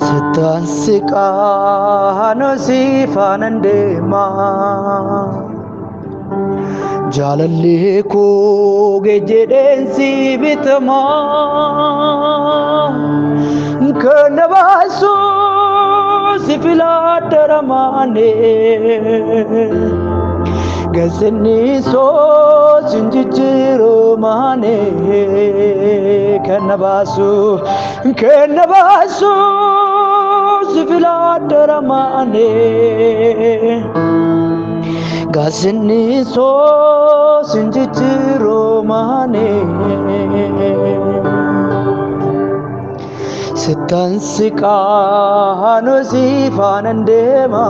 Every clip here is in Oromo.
Sitansikaano sifanandema Jaalallee koo gejedeensi bitama Kana baasu sifilaaddaramaane Gazinni soo sinjijjiiramaane Kana baasu sifilaaddaramaane Gazinni soo sinjijjiiramaane Sitansiqaano sifanandema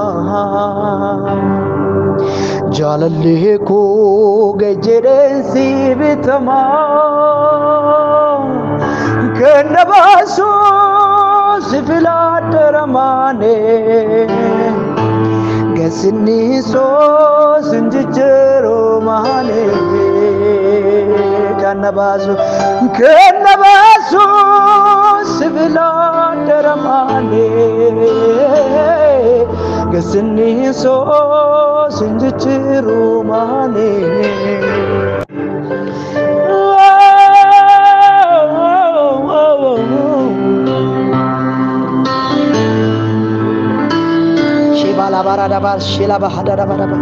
Jaalallee koo gejedeensi bitama Kana baasu sifilaaddaramaane Gazinni soo sinjijjiiramaane Kana baasu sifilaaddaramaane Gazinni soo sinjijjiiramaane Baradabar shila bahadara baraba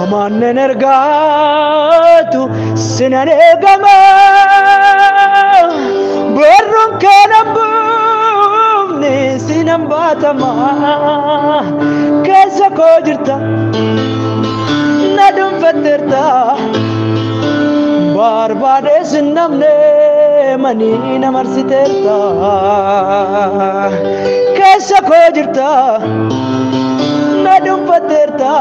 Amannen ergatu sinane gama Barrun kanambumne sinan batama Kesa ko jirta nadum fatirta Barbaades namne manina marsiterta Kesa ko jirta nadum fatirta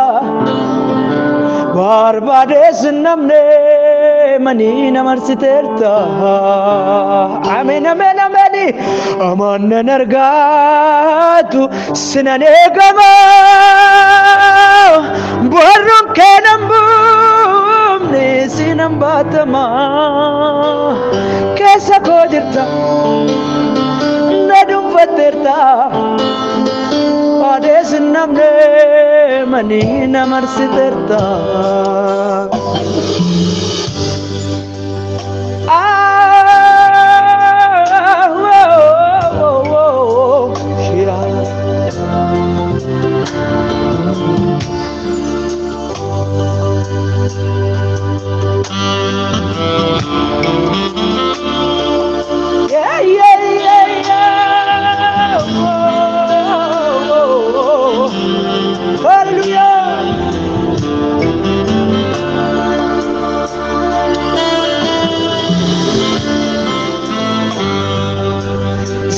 Barbaades namne manina marsiterta Amen amen amen Amannen ergatu sinane gama Barrun kanambumne sinan batama Kesa ko jirta nadum fatirta Barbaades namne manina marsiterta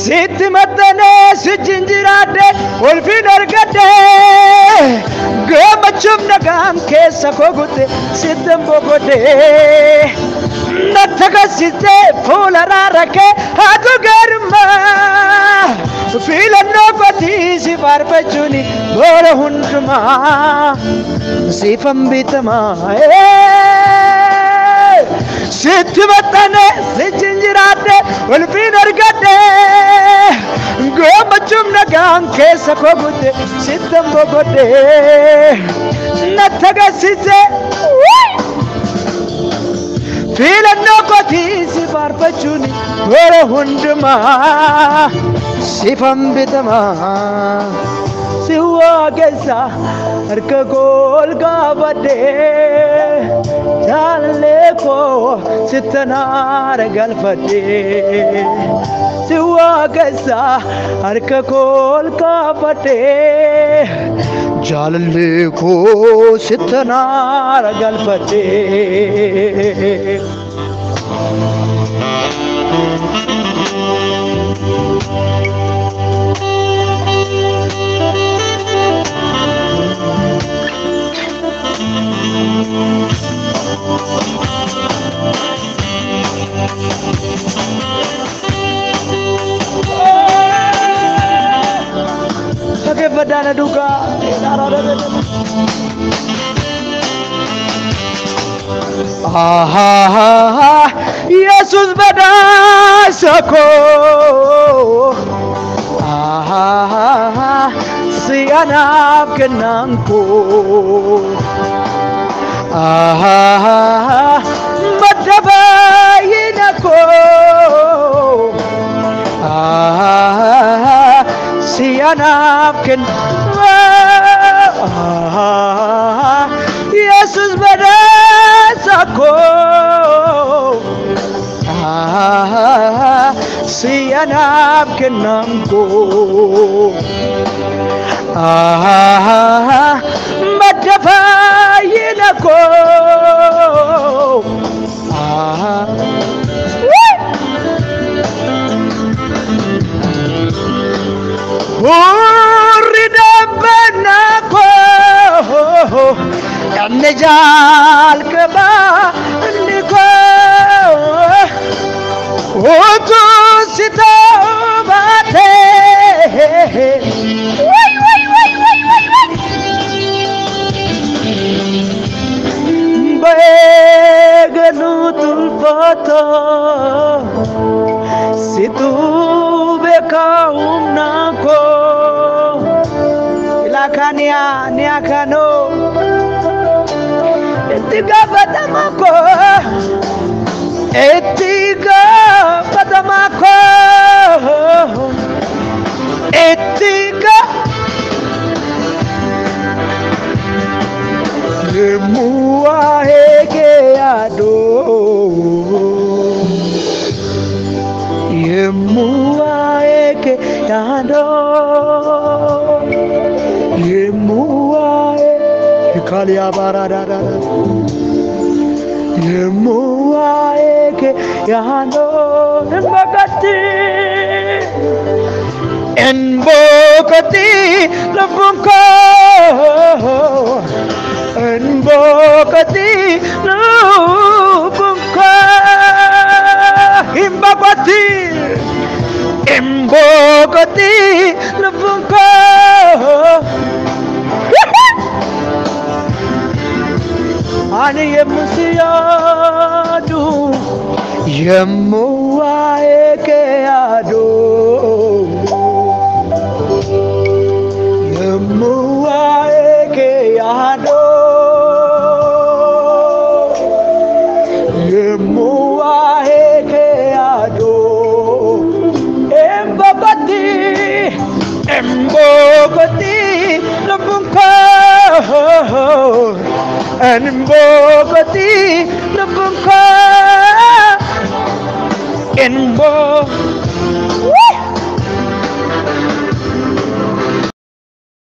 Sitti matane sijinjirade olfin argade Gamachum nagam kesa kogute sittem bogode Nattaga sitte fulararake hatu garma Filanno pati si farpachuni bora hunduma Sifam bitama Sitti matane sijinjirade olfin argade Gamachum nagam kesa kogute sittem bogode Nattaga sitte Filanno pati si farpachuni bora hunduma Sifam bitama Siwa gesa harka gol gabade Jaalallee koo sitanaar galfadhe Siwa gesa harka gol gabade Jaalallee koo sitanaar galfadhe Badana duga Jesus badasako sianaaf kennaan koo madda baay'ina koo sianaaf kennaan Yesus badhaasa koo sianaaf kennaan koo madda baay'ina koo hurri dhabbana koo inni jalqabaa inni koo utuu si ta'uu baatee baeeganu tulfaata situ beeka humna koo ilakania niakano etiga batamako etiga Yemua heke ado Yemua heke ado Yemua hekali abarada Yemua heke ado Embokati lafungko Embokati lubungka Embokati lubungka Ani yemusiyadu Yemua eke ado Yemua eke ado Yemua eke ado Embokati lubungka Embokati lubungka Embokati